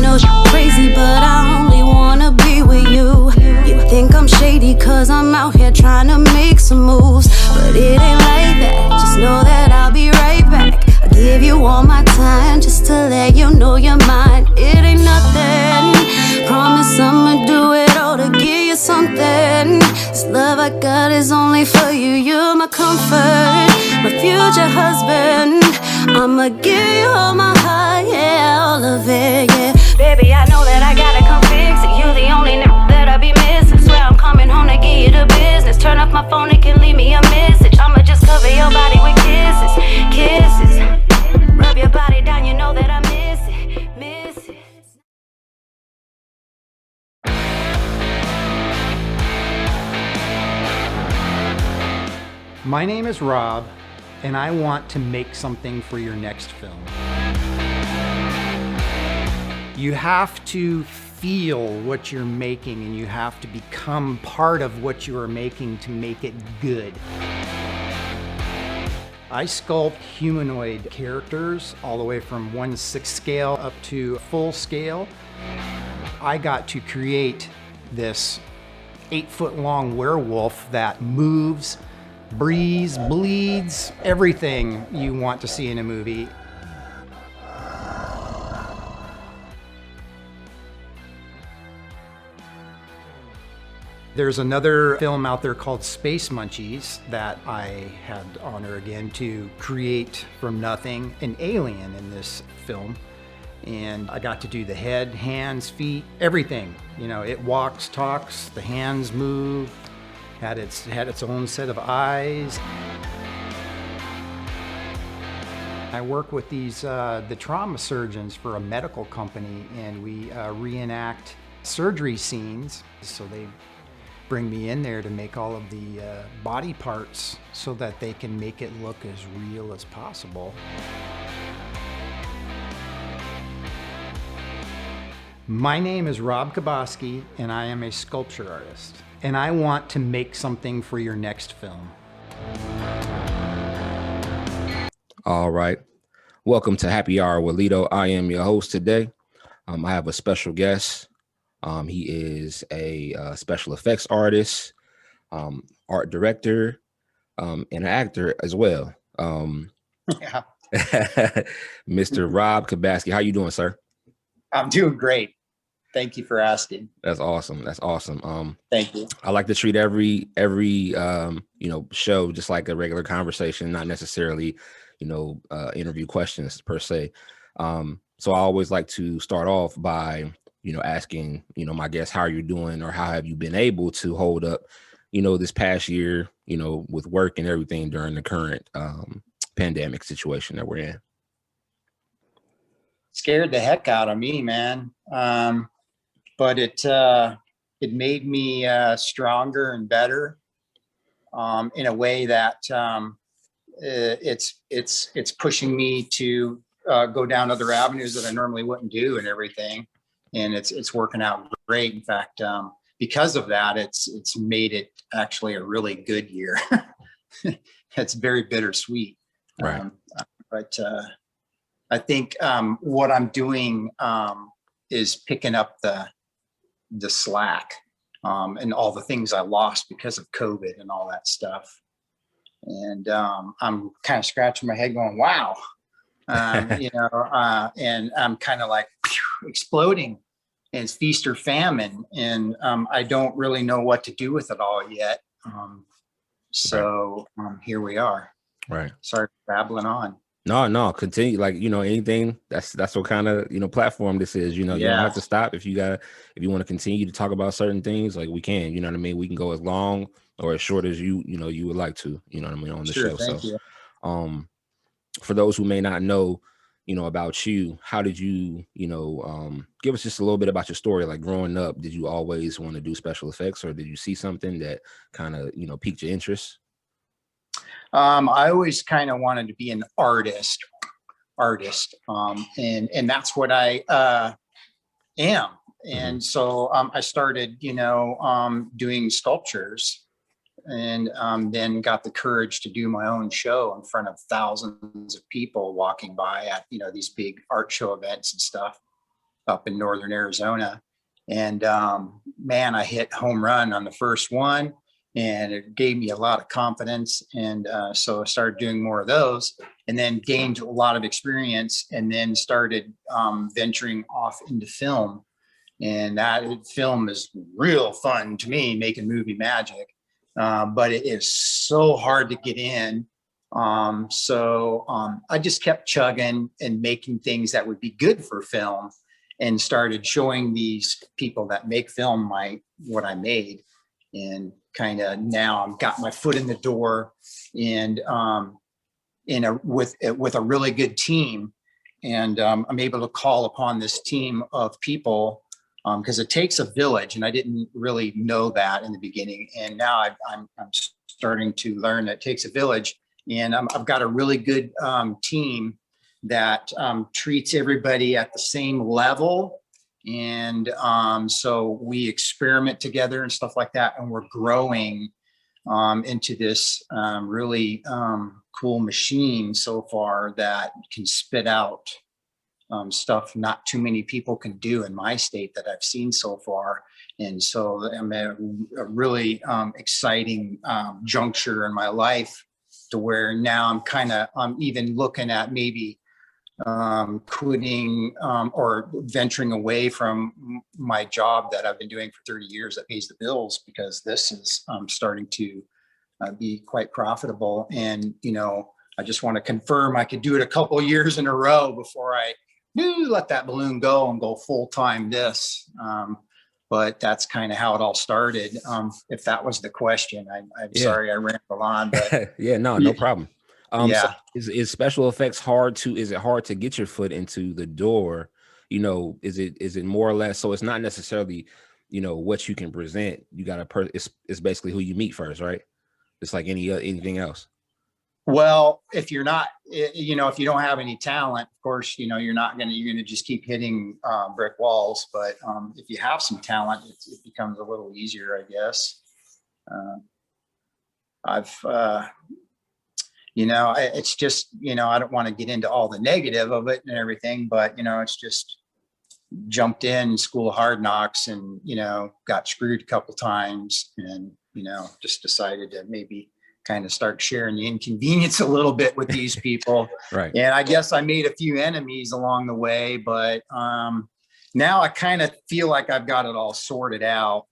know you're crazy, but I only wanna be with you. You think I'm shady cause I'm out here trying to make some moves, but it ain't like that. Just know that I'll be right back. I'll give you all my time just to let you know you're mine. It ain't nothing, promise I'ma do it all to give you something. This love I got is only for you. You're my comfort, my future husband. I'ma give you all my heart, yeah, all of it, yeah. Baby, I know that I gotta come fix it. You the only nigga that I be missing. Swear I'm coming home to give you the business. Turn off my phone, it can leave me a message. I'ma just cover your body with kisses, kisses. Rub your body down, you know that I miss it, miss it. My name is Rob, and I want to make something for your next film. You have to feel what you're making, and you have to become part of what you are making to make it good. I sculpt humanoid characters all the way from 1/6 scale up to full scale. I got to create this 8-foot-long werewolf that moves, breathes, bleeds, everything you want to see in a movie. There's another film out there called Space Munchies that I had the honor again to create from nothing, an alien in this film. And I got to do the head, hands, feet, everything. You know, it walks, talks, the hands move, had its own set of eyes. I work with the trauma surgeons for a medical company, and we reenact surgery scenes. So they bring me in there to make all of the body parts so that they can make it look as real as possible. My name is Rob Cobasky, and I am a sculpture artist, and I want to make something for your next film. All right. Welcome to Happy Hour with Lito. I am your host today. I have a special guest. He is a special effects artist, art director, and an actor as well. Yeah. Mr. Rob Cobasky. How you doing, sir? I'm doing great. Thank you for asking. That's awesome. That's awesome. Thank you. I like to treat every show just like a regular conversation, not necessarily, interview questions per se. So I always like to start off by, asking, my guests, how are you doing, or how have you been able to hold up, this past year, with work and everything during the current pandemic situation that we're in. Scared the heck out of me, man. But it made me stronger and better in a way that it's pushing me to go down other avenues that I normally wouldn't do and everything. And it's working out great. In fact, because of that, it's made it actually a really good year. It's very bittersweet. Right. But I think what I'm doing is picking up the slack and all the things I lost because of COVID and all that stuff. And I'm kind of scratching my head going, wow, and I'm kind of like exploding, and it's feast or famine. And I don't really know what to do with it all yet. So here we are. Right. Sorry for babbling on. No, continue. Like, anything that's what kind of, platform this is, you don't have to stop. If you want to continue to talk about certain things, like we can, you know what I mean? We can go as long or as short as you would like to, on the show. Thank you. For those who may not know, about you, how did you, give us just a little bit about your story? Like growing up, did you always want to do special effects, or did you see something that kind of, piqued your interest? I always kind of wanted to be an artist. And that's what I am. And so I started, doing sculptures, and then got the courage to do my own show in front of thousands of people walking by at, these big art show events and stuff. up in northern Arizona. And man, I hit home run on the first one, and it gave me a lot of confidence. And so I started doing more of those, and then gained a lot of experience, and then started venturing off into film. And that film is real fun to me, making movie magic. But it is so hard to get in. So I just kept chugging and making things that would be good for film, and started showing these people that make film what I made. And kind of now I've got my foot in the door, and with a really good team. And I'm able to call upon this team of people, because it takes a village, and I didn't really know that in the beginning. And now I'm starting to learn that it takes a village, and I've got a really good team that treats everybody at the same level. And so we experiment together and stuff like that, and we're growing into this really cool machine so far that can spit out stuff not too many people can do in my state that I've seen so far. And so I'm at a really exciting juncture in my life, to where now I'm even looking at maybe quitting or venturing away from my job that I've been doing for 30 years that pays the bills, because this is starting to be quite profitable. And, I just want to confirm I could do it a couple of years in a row before I let that balloon go and go full-time this. But that's kind of how it all started. If that was the question, I'm sorry I rambled on, but yeah, no problem. Yeah. So is special effects is it hard to get your foot into the door? Is it more or less, so it's not necessarily, what you can present. You got it's basically who you meet first, right? It's like anything else. Well, if you're not, if you don't have any talent, of course, you're going to just keep hitting brick walls. But if you have some talent, it becomes a little easier, I guess. It's just, I don't want to get into all the negative of it and everything, but, it's just jumped in School of Hard Knocks and, got screwed a couple times, and, just decided to maybe kind of start sharing the inconvenience a little bit with these people. Right. And I guess I made a few enemies along the way, but now I kind of feel like I've got it all sorted out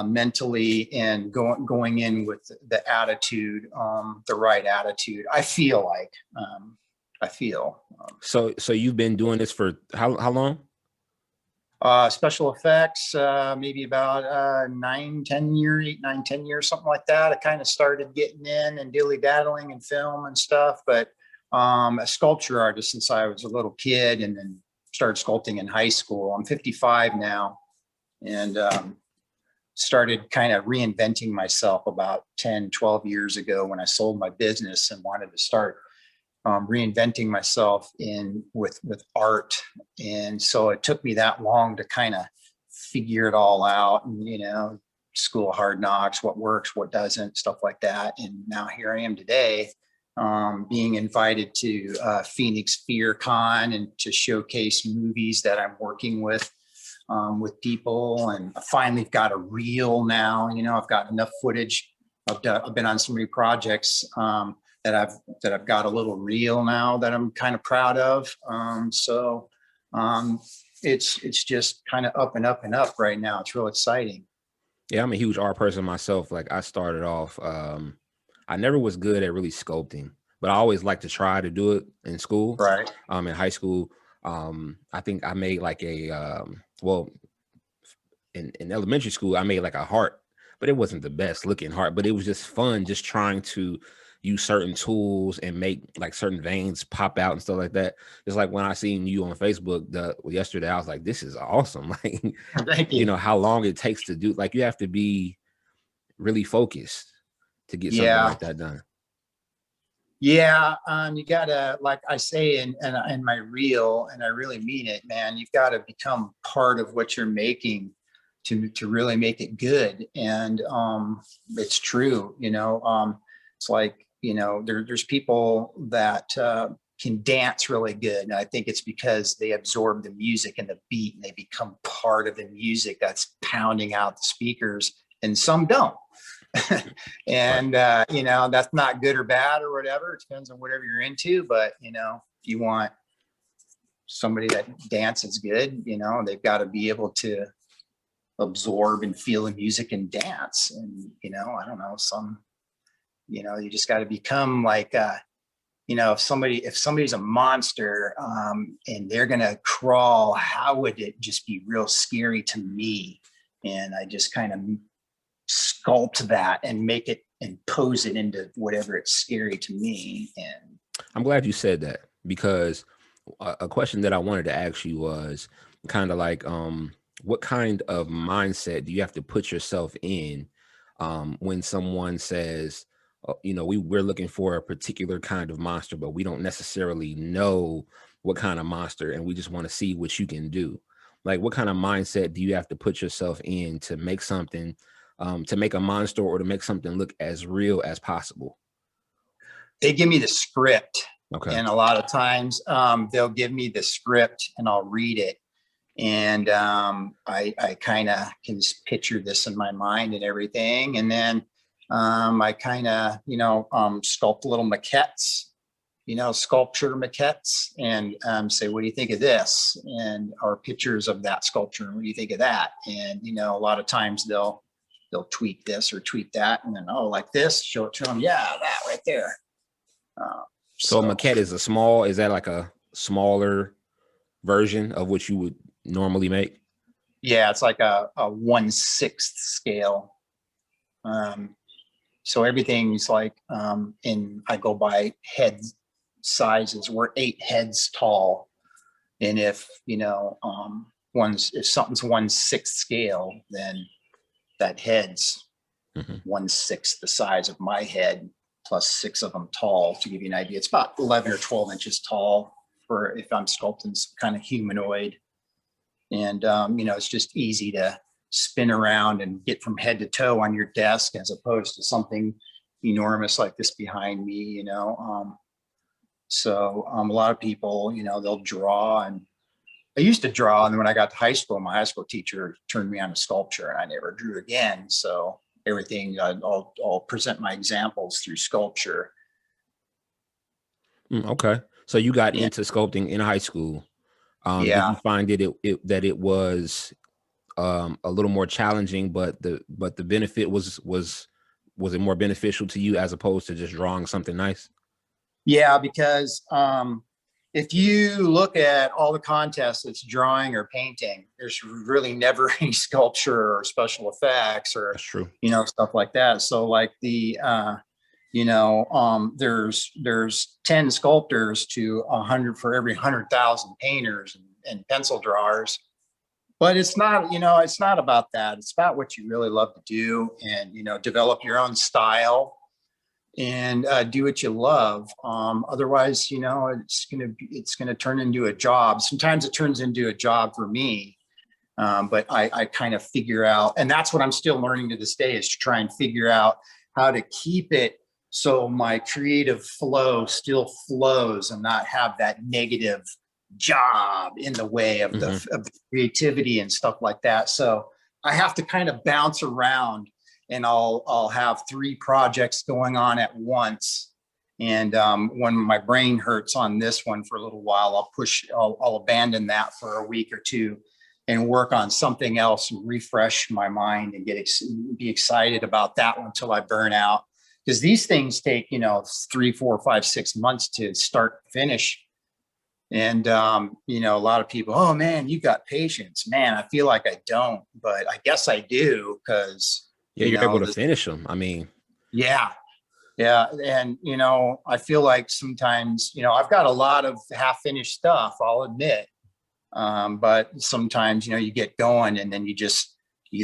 mentally, and going in with the attitude, the right attitude. I feel like, So you've been doing this for how long? Special effects, maybe about 8, 9, 10 years, something like that. I kind of started getting in and dilly-daddling in film and stuff, but a sculpture artist since I was a little kid, and then started sculpting in high school. I'm 55 now, and started kind of reinventing myself about 10, 12 years ago, when I sold my business and wanted to start reinventing myself with art. And so it took me that long to kind of figure it all out, and School of Hard Knocks, what works, what doesn't, stuff like that. And now here I am today, being invited to Phoenix Fear Con, and to showcase movies that I'm working with people. And I finally got a reel now. I've got enough footage. I've been on so many projects that I've got a little reel now that I'm kind of proud of. It's just kind of up and up and up right now. It's real exciting. Yeah, I'm a huge art person myself. Like, I started off, I never was good at really sculpting, but I always liked to try to do it in school. Right. In high school, I think I made like in elementary school, I made like a heart, but it wasn't the best looking heart, but it was just fun, just trying to use certain tools and make like certain veins pop out and stuff like that. It's like when I seen you on Facebook yesterday, I was like, this is awesome. Like, Thank you. how long it takes to do, like, you have to be really focused to get something like that done. Yeah, you gotta, like I say in my reel, and I really mean it, man, you've got to become part of what you're making to really make it good. And it's true, it's like, there's people that can dance really good. And I think it's because they absorb the music and the beat and they become part of the music that's pounding out the speakers, and some don't. And, you know, that's not good or bad or whatever. It depends on whatever you're into. But, you know, if you want somebody that dances good, you know, they've got to be able to absorb and feel the music and dance. And, you know, I don't know, you know, you just got to become like, you know, if somebody's a monster, and they're going to crawl, how would it just be real scary to me? And I just kind of sculpt that and make it and pose it into whatever it's scary to me. And I'm glad you said that, because a question that I wanted to ask you was kind of like, what kind of mindset do you have to put yourself in when someone says, you know, we're looking for a particular kind of monster, but we don't necessarily know what kind of monster, and we just want to see what you can do. Like, what kind of mindset do you have to put yourself in to make something, to make a monster, or to make something look as real as possible? they give me the script. Okay. And a lot of times they'll give me the script and I'll read it. And I kind of can picture this in my mind and everything. And then I kind of, sculpt little maquettes, sculpture maquettes, and say, what do you think of this? And or pictures of that sculpture. What do you think of that? And, a lot of times they'll tweak this or tweak that. And then, oh, like this, show it to them. Yeah, that right there. So a maquette is is that like a smaller version of what you would normally make? Yeah, it's like a 1/6 scale. So everything's like I go by head sizes. We're 8 heads tall. And if if something's 1/6 scale, then that head's 1/6 the size of my head, plus 6 of them tall. To give you an idea, it's about 11 or 12 inches tall for if I'm sculpting some kind of humanoid. And it's just easy to spin around and get from head to toe on your desk, as opposed to something enormous like this behind me. So a lot of people, they'll draw, and I used to draw, and then when I got to high school, my high school teacher turned me on to sculpture, and I never drew again. So everything, I'll present my examples through sculpture. Okay, so you got into sculpting in high school. Did you find that it was a little more challenging, but the benefit was it more beneficial to you as opposed to just drawing something nice? Yeah, because if you look at all the contests, it's drawing or painting. There's really never any sculpture or special effects or That's true. Stuff like that. So like there's 10 sculptors to 100 for every 100,000 painters and pencil drawers. But it's not, it's not about that. It's about what you really love to do, and, develop your own style and do what you love. Otherwise, it's going to turn into a job. Sometimes it turns into a job for me. But I kind of figure out, and that's what I'm still learning to this day, is to try and figure out how to keep it so my creative flow still flows and not have that negative job in the way of the creativity and stuff like that. So I have to kind of bounce around, and I'll have 3 projects going on at once. And when my brain hurts on this one for a little while, I'll abandon that for a week or 2 and work on something else and refresh my mind and be excited about that one until I burn out. Because these things take, 3, 4, 5, 6 months to start to finish. And, a lot of people, oh man, you got patience, man. I feel like I don't, but I guess I do. Cause you're able to finish them. I mean, yeah. And, I feel like sometimes, I've got a lot of half finished stuff, I'll admit. But sometimes, you get going and then you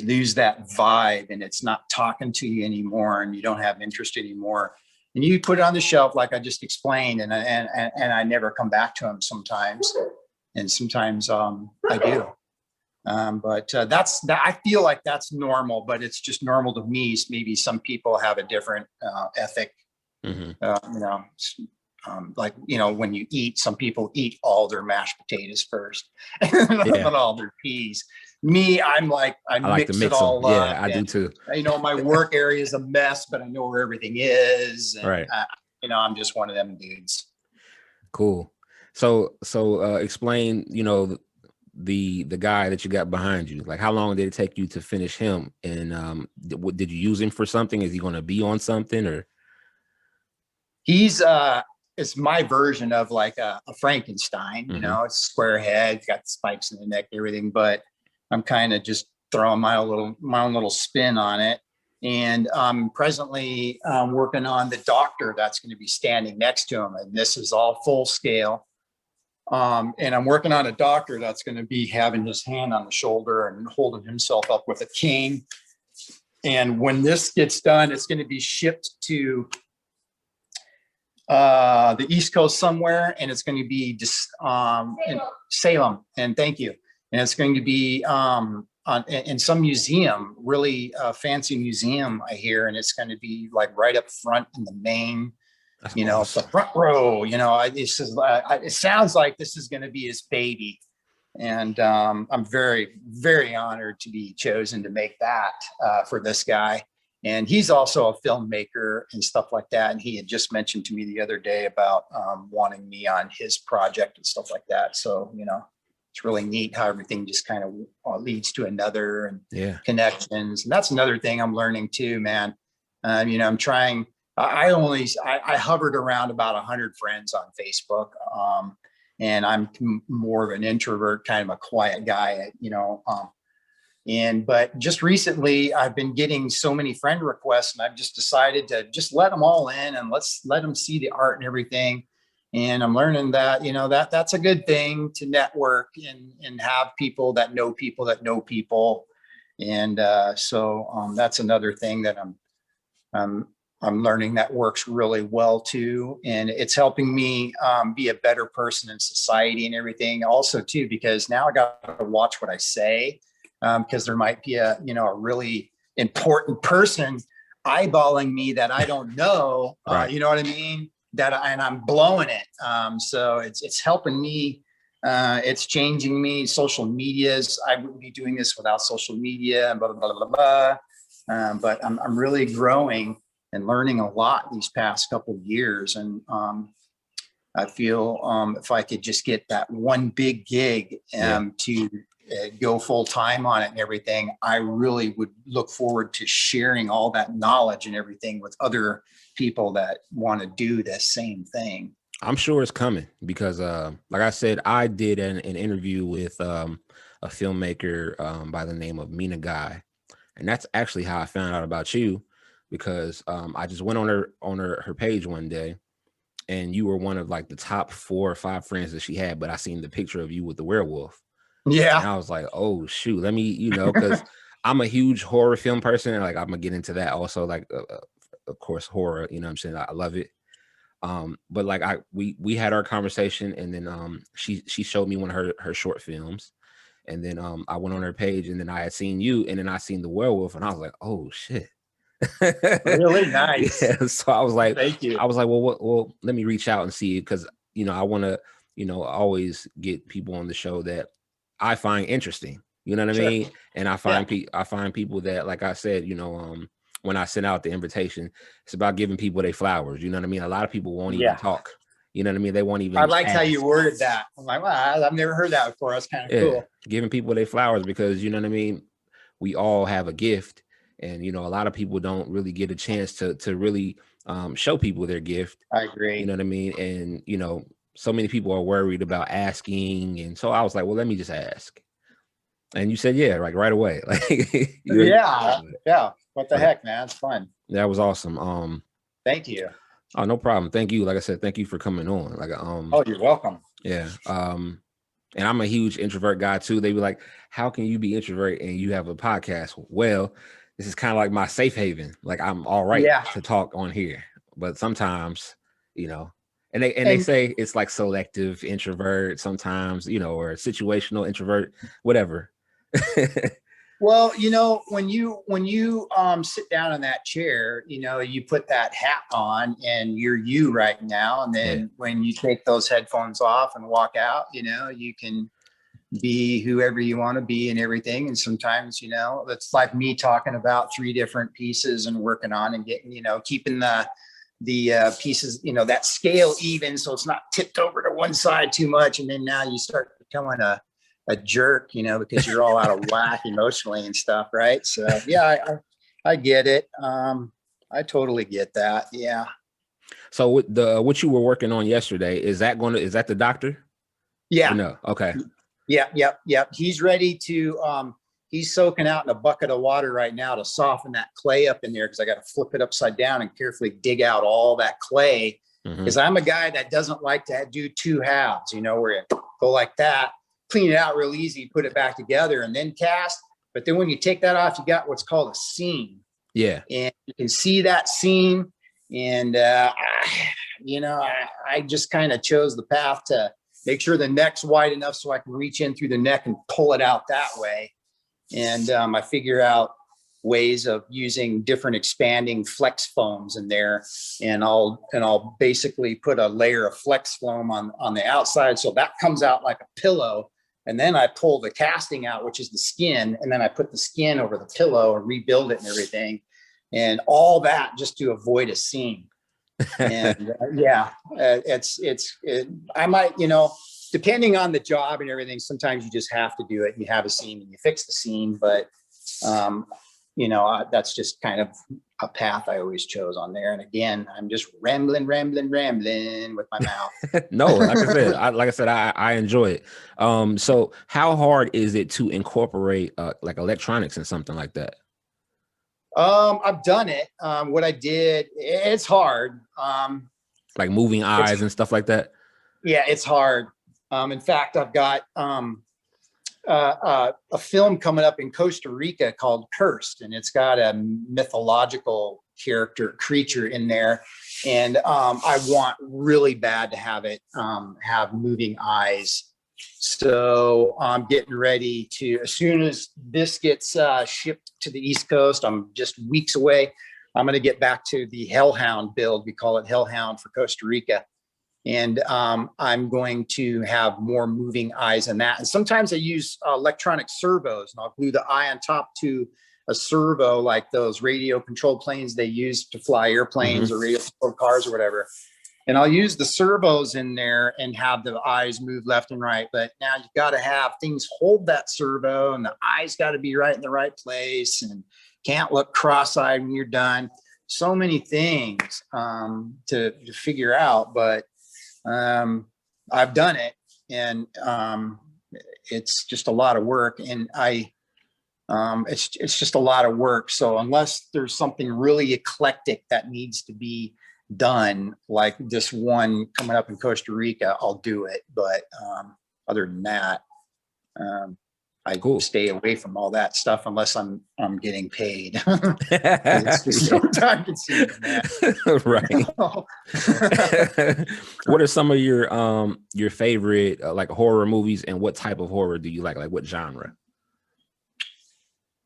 lose that vibe, and it's not talking to you anymore, and you don't have interest anymore. And you put it on the shelf, like I just explained, and I never come back to them sometimes. And sometimes I do. But I feel like that's normal, but it's just normal to me. Maybe some people have a different ethic. like, you know, when you eat, some people eat all their mashed potatoes first and not all their peas. Me, I'm like, I like to mix it mix them. all Yeah, up. I do too. You know, my work area is a mess, but I know where everything is. And, Right. you know, I'm just one of them dudes. Cool. So explain, you know, the guy that you got behind you. Like, how long did it take you to finish him? And did you use him for something? Is he going to be on something, or? He's it's my version of like a Frankenstein, you know, it's square head, got spikes in the neck, everything, but I'm kind of just throwing my own little spin on it. And I'm presently working on the doctor that's going to be standing next to him. And this is all full scale. And I'm working on a doctor that's going to be having his hand on the shoulder and holding himself up with a cane. And when this gets done, it's going to be shipped to the East Coast somewhere, and it's going to be just in Salem. And thank you. And it's going to be in some museum, really fancy museum, I hear, and it's going to be like right up front in the main. That's you know, awesome. The front row. You know, it sounds like this is going to be his baby, and I'm very, very honored to be chosen to make that for this guy. And he's also a filmmaker and stuff like that. And he had just mentioned to me the other day about wanting me on his project and stuff like that. So, you know, it's really neat how everything just kind of leads to another and connections. And that's another thing I'm learning too, man. You know, I'm trying. I hovered around about 100 friends on Facebook. And I'm more of an introvert, kind of a quiet guy, you know. But just recently I've been getting so many friend requests, and I've just decided to just let them all in and let's let them see the art and everything. And I'm learning that, you know, that's a good thing to network and have people that know people that know people. And so that's another thing that I'm learning that works really well too. And it's helping me be a better person in society and everything also too, because now I got to watch what I say. Because there might be a really important person eyeballing me that I don't know, right. You know what I mean? And I'm blowing it. So it's helping me. It's changing me. Social medias. I wouldn't be doing this without social media and blah, blah, blah, blah, blah. But I'm really growing and learning a lot these past couple of years. And I feel if I could just get that one big gig to go full time on it and everything, I really would look forward to sharing all that knowledge and everything with other people that want to do the same thing. I'm sure it's coming because, like I said, I did an interview with a filmmaker by the name of Mina Guy, and that's actually how I found out about you because I just went on her page one day, and you were one of like the top 4 or 5 friends that she had, but I seen the picture of you with the werewolf. Yeah. And I was like, oh, shoot, let me, you know, because I'm a huge horror film person. And like, I'm going to get into that also, like, of course, horror, you know what I'm saying? I love it. But like, we had our conversation, and then she showed me one of her short films. And then I went on her page, and then I had seen you, and then I seen the werewolf, and I was like, oh, shit. Really nice. Yeah, so I was like, thank you. I was like, well, let me reach out and see, because, you know, I want to, you know, always get people on the show that I find interesting, you know what I mean? And I find I find people that, like I said, you know, when I send out the invitation, it's about giving people their flowers. You know what I mean? A lot of people won't even talk. You know what I mean? They won't even. I like how you worded that. I'm like, wow, I've never heard that before. That's kind of cool. Giving people their flowers, because you know what I mean? We all have a gift, and you know, a lot of people don't really get a chance to really show people their gift. I agree. You know what I mean? And you know, so many people are worried about asking. And so I was like, well, let me just ask. And you said, yeah, like right away. Like, yeah. What the heck, man? It's fun. That was awesome. Thank you. Oh, no problem. Thank you. Like I said, thank you for coming on. Like, oh, you're welcome. Yeah. And I'm a huge introvert guy too. They be like, how can you be introvert and you have a podcast? Well, this is kind of like my safe haven. Like, I'm all right to talk on here, but sometimes, you know, and they say it's like selective introvert sometimes, you know, or situational introvert, whatever. Well, when you sit down in that chair, you put that hat on and you're you right now. And then when you take those headphones off and walk out, you can be whoever you want to be and everything. And sometimes, it's like me talking about 3 different pieces and working on and getting, keeping the pieces, that scale even, so it's not tipped over to one side too much. And then now you start becoming a jerk, because you're all out of whack emotionally and stuff, right? So yeah, I get it. I totally get that. Yeah. So with what you were working on yesterday, is that the doctor? Yeah. Or no. Okay. Yep. He's ready to, he's soaking out in a bucket of water right now to soften that clay up in there, because I got to flip it upside down and carefully dig out all that clay. Because I'm a guy that doesn't like to do 2 halves, where you go like that, clean it out real easy, put it back together, and then cast. But then when you take that off, you got what's called a seam. Yeah. And you can see that seam. And, I just kind of chose the path to make sure the neck's wide enough so I can reach in through the neck and pull it out that way. And I figure out ways of using different expanding flex foams in there. And I'll basically put a layer of flex foam on the outside. So that comes out like a pillow. And then I pull the casting out, which is the skin. And then I put the skin over the pillow and rebuild it and everything. And all that just to avoid a seam. And I might, depending on the job and everything, sometimes you just have to do it. You have a seam and you fix the seam, but that's just kind of a path I always chose on there. And again, I'm just rambling with my mouth. No, like I said, I enjoy it. So how hard is it to incorporate like electronics in something like that? I've done it. What I did, it's hard. Like moving eyes and stuff like that. Yeah, it's hard. In fact, I've got a film coming up in Costa Rica called Cursed, and it's got a mythological creature in there. And I want really bad to have it have moving eyes. So I'm getting ready to, as soon as this gets shipped to the East Coast, I'm just weeks away. I'm going to get back to the Hellhound build. We call it Hellhound for Costa Rica. And I'm going to have more moving eyes in that. And sometimes I use electronic servos, and I'll glue the eye on top to a servo, like those radio controlled planes they use to fly airplanes or radio controlled cars or whatever. And I'll use the servos in there and have the eyes move left and right. But now you've got to have things hold that servo, and the eyes got to be right in the right place, and can't look cross-eyed when you're done. So many things to figure out, but I've done it, and it's just a lot of work, and it's just a lot of work. So unless there's something really eclectic that needs to be done, like this one coming up in Costa Rica, I'll do it. But other than that, I stay away from all that stuff unless I'm getting paid. It's just so time consuming, man. Right. What are some of your favorite like horror movies, and what type of horror do you like? Like what genre?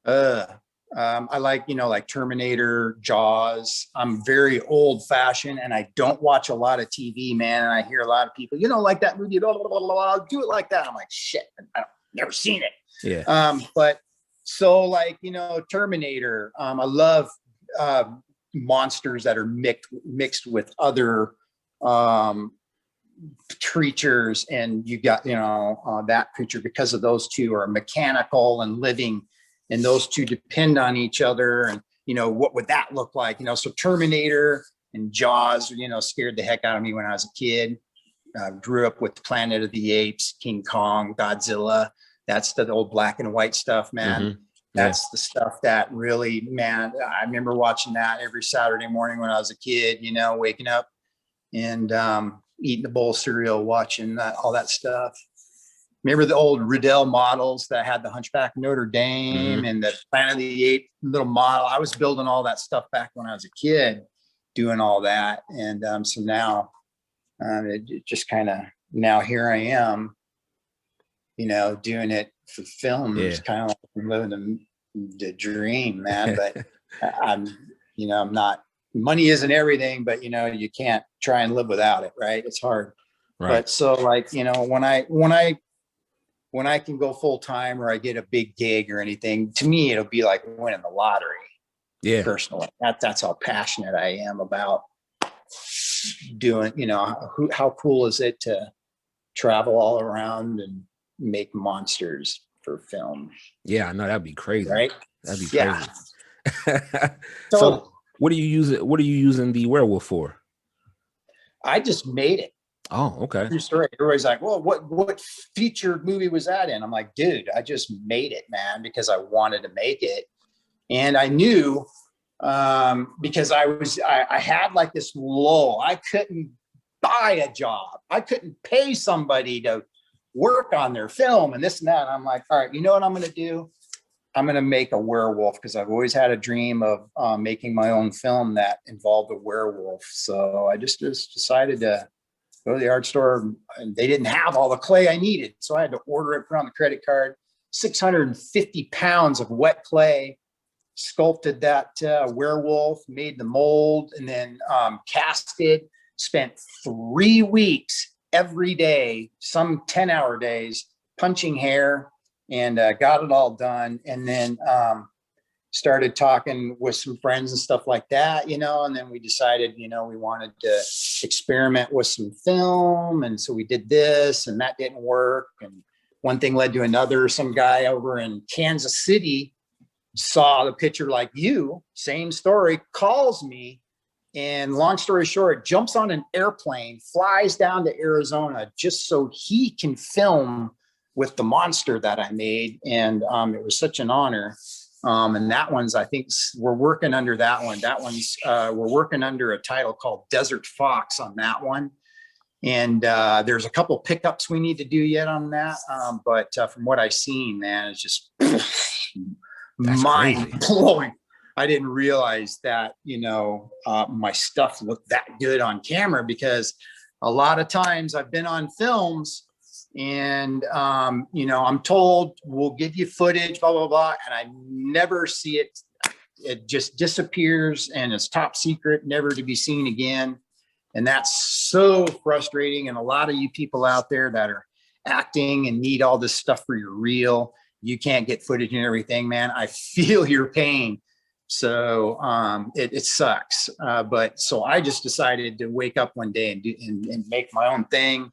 I like, like Terminator, Jaws. I'm very old fashioned, and I don't watch a lot of TV, man. And I hear a lot of people, like that movie, blah, blah, blah, blah, blah, do it like that. I'm like, shit, I've never seen it. Yeah. But so like, Terminator, I love monsters that are mixed with other creatures. And you got, that creature, because of those two are mechanical and living, and those two depend on each other. And, what would that look like? So Terminator and Jaws, scared the heck out of me when I was a kid. Grew up with Planet of the Apes, King Kong, Godzilla. That's the old black and white stuff, man. That's the stuff that really, man, I remember watching that every Saturday morning when I was a kid, waking up and eating a bowl of cereal, watching all that stuff. Remember the old Riddell models that had the Hunchback of Notre Dame and the Planet of the Apes little model? I was building all that stuff back when I was a kid, doing all that. And so now it just kind of, now here I am, doing it for film. It's kind of like I'm living the dream, man. But I'm, I'm not, money isn't everything, but you can't try and live without it. Right. It's hard. Right. But so like, when I can go full time or I get a big gig or anything, to me, it'll be like winning the lottery. Yeah. Personally, that's how passionate I am about doing, how cool is it to travel all around and make monsters for film? Yeah, I know, that'd be crazy. Right. That'd be crazy. Yeah. So what are you using the werewolf for? I just made it. Oh, okay. True story. Everybody's like, well, what featured movie was that in? I'm like, dude, I just made it, man, because I wanted to make it. And I knew, because I had like this lull. I couldn't buy a job. I couldn't pay somebody to work on their film and this and that. And I'm like, all right, you know what I'm going to do? I'm going to make a werewolf, because I've always had a dream of making my own film that involved a werewolf. So I just decided to go to the art store, and they didn't have all the clay I needed. So I had to order it, put on the credit card, 650 pounds of wet clay, sculpted that werewolf, made the mold, and then casted, spent 3 weeks every day, some 10-hour days, punching hair, and got it all done. And then started talking with some friends and stuff like that, and then we decided, we wanted to experiment with some film. And so we did this, and that didn't work. And one thing led to another. Some guy over in Kansas City saw the picture like you, same story, calls me, and long story short, jumps on an airplane, flies down to Arizona just so he can film with the monster that I made. And it was such an honor. And that one's, I think we're working under that one. That one's, we're working under a title called Desert Fox on that one. And there's a couple pickups we need to do yet on that. But from what I've seen, man, it's just mind blowing. I didn't realize that, my stuff looked that good on camera, because a lot of times I've been on films and, I'm told we'll give you footage, blah, blah, blah. And I never see it. It just disappears and it's top secret, never to be seen again. And that's so frustrating. And a lot of you people out there that are acting and need all this stuff for your reel, you can't get footage and everything, man. I feel your pain. So it sucks. But so I just decided to wake up one day and make my own thing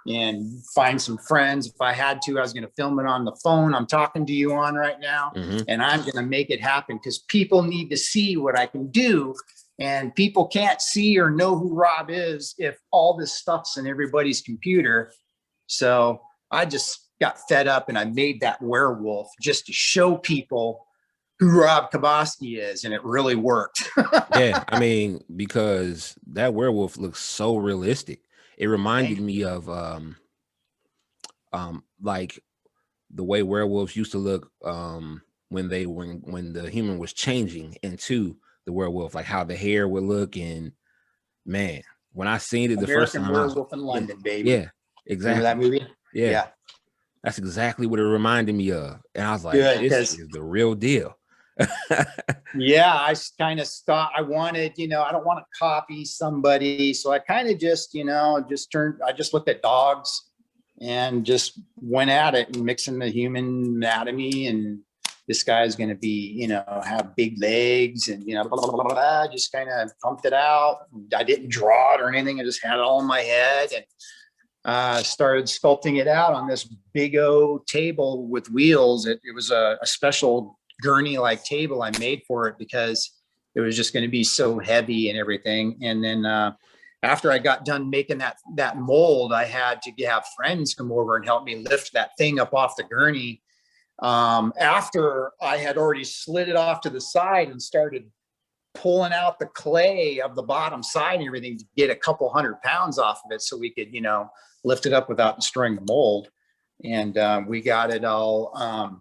and find some friends. If I had to, I was going to film it on the phone I'm talking to you on right now. Mm-hmm. And I'm going to make it happen, because people need to see what I can do. And people can't see or know who Rob is if all this stuff's in everybody's computer. So I just got fed up and I made that werewolf just to show people who Rob Cobasky is, and it really worked. Yeah, I mean, because that werewolf looks so realistic. It reminded me of like the way werewolves used to look when the human was changing into the werewolf, like how the hair would look. And man, when I seen it the first time, Werewolf in London, baby. Yeah, exactly. Remember that movie? Yeah. That's exactly what it reminded me of. And I was like, this is the real deal. Yeah, I kind of stopped. I wanted, I don't want to copy somebody. So I kind of just, I just looked at dogs and just went at it and mixing the human anatomy. And this guy's going to be, have big legs and, blah, blah, blah, blah, just kind of pumped it out. I didn't draw it or anything. I just had it all in my head and started sculpting it out on this big old table with wheels. It was a special gurney like table I made for it, because it was just going to be so heavy and everything. And then after I got done making that mold, I had to have friends come over and help me lift that thing up off the gurney. After I had already slid it off to the side and started pulling out the clay of the bottom side and everything to get a couple 100 pounds off of it so we could, lift it up without destroying the mold. And we got it all.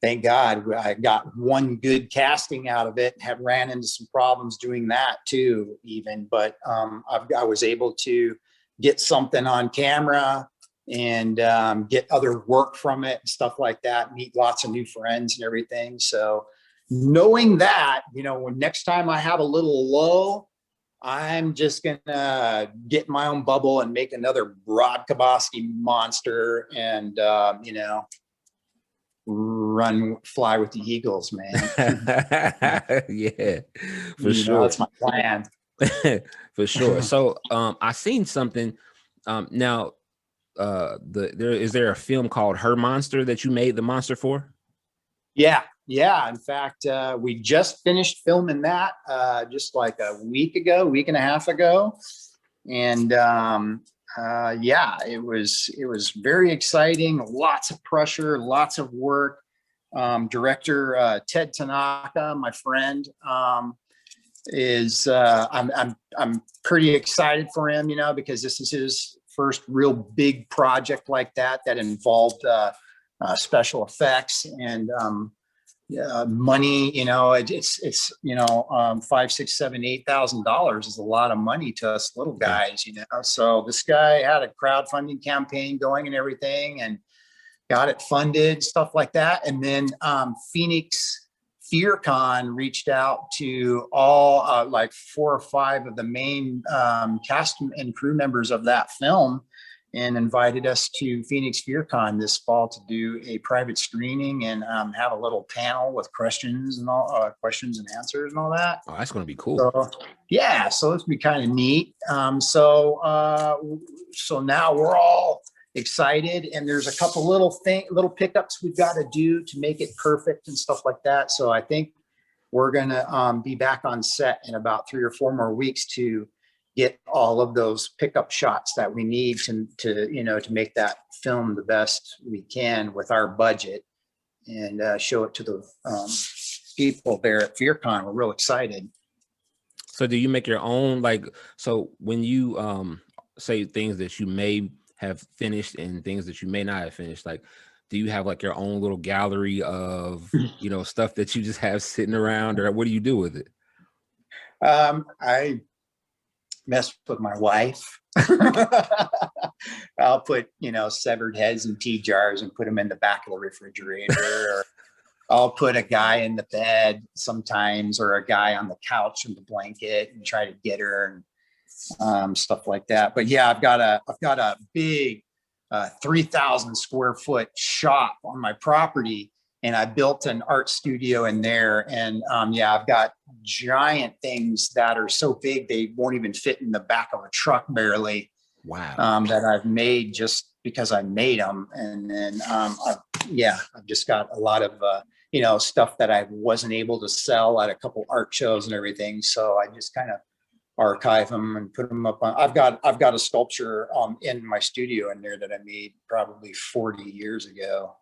Thank God I got one good casting out of it. Have ran into some problems doing that too, even, but I was able to get something on camera and get other work from it and stuff like that, meet lots of new friends and everything. So knowing that, when next time I have a little lull, I'm just gonna get my own bubble and make another broad Cobasky monster and, fly with the Eagles, man. Yeah, for sure. That's my plan. For sure. So I seen something now. Is there a film called Her Monster that you made the monster for? Yeah. In fact, we just finished filming that just like a week and a half ago. And it was very exciting, lots of pressure, lots of work. Director Ted Tanaka, my friend, I'm pretty excited for him, because this is his first real big project like that involved special effects and money. It's $5,000, $6,000, $7,000, $8,000 is a lot of money to us little guys, So this guy had a crowdfunding campaign going and everything, and got it funded, stuff like that. And then Phoenix FearCon reached out to all like 4 or 5 of the main cast and crew members of that film, and invited us to Phoenix FearCon this fall to do a private screening and have a little panel with questions and questions and answers and all that. Oh, that's going to be cool. So, yeah, so it's be kind of neat. So now we're all excited, and there's a couple little pickups we've got to do to make it perfect and stuff like that. So I think we're gonna be back on set in about 3 or 4 more weeks to get all of those pickup shots that we need to make that film the best we can with our budget, and show it to the people there at FearCon. We're real excited. So do you make your own, so when you say things that you may have finished and things that you may not have finished, do you have your own little gallery of stuff that you just have sitting around, or what do you do with it? I mess with my wife. I'll put severed heads in tea jars and put them in the back of the refrigerator, or I'll put a guy in the bed sometimes, or a guy on the couch in the blanket, and try to get her, and stuff like that. But yeah, I've got a big 3,000 square foot shop on my property, and I built an art studio in there. And I've got giant things that are so big they won't even fit in the back of a truck barely. Wow. That I've made just because I made them. And then I've just got a lot of stuff that I wasn't able to sell at a couple art shows and everything. So I just kind of archive them and put them up on. I've got a sculpture in my studio in there that I made probably 40 years ago,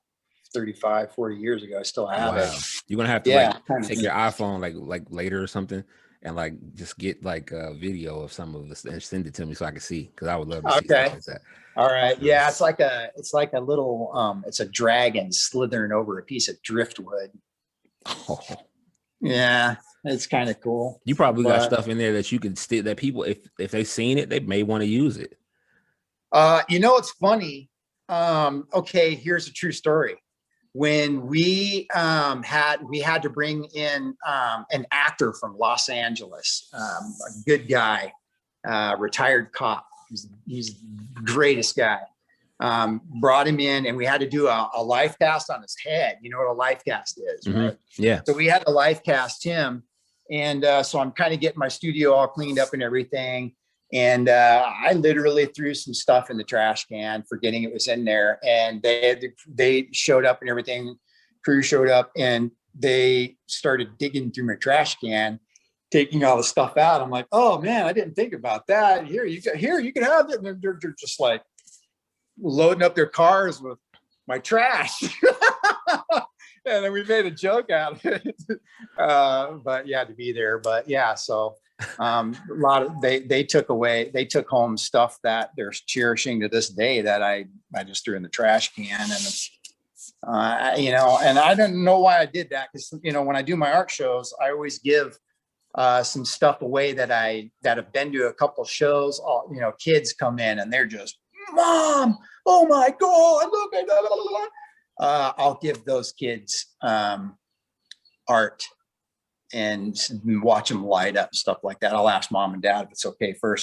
35, 40 years ago. I still have it. You're gonna have to take your iPhone like later or something, and just get a video of some of this and send it to me so I can see, because I would love to see stuff like that. All right. Yeah, it's like a little it's a dragon slithering over a piece of driftwood. Oh. Yeah, it's kind of cool. You probably got stuff in there that you can still, that people, if they've seen it, they may want to use it. It's funny. Okay, here's a true story. When we had to bring in an actor from Los Angeles, a good guy, retired cop. He's the greatest guy. Brought him in, and we had to do a life cast on his head. You know what a life cast is, right? Mm-hmm. Yeah. So we had to life cast him. And so I'm kind of getting my studio all cleaned up and everything. And I literally threw some stuff in the trash can, forgetting it was in there. And they showed up and everything. Crew showed up, and they started digging through my trash can, taking all the stuff out. I'm like, oh man, I didn't think about that. Here, you can have it. And they're just loading up their cars with my trash. And then we made a joke out of it. But you had to be there. But yeah, so a lot of they took home stuff that they're cherishing to this day that I just threw in the trash can. And and I don't know why I did that, because when I do my art shows, I always give some stuff away that have been to a couple shows. All kids come in and they're just, Mom, oh my God, look at that. I'll give those kids art and watch them light up, stuff like that. I'll ask mom and dad if it's okay first,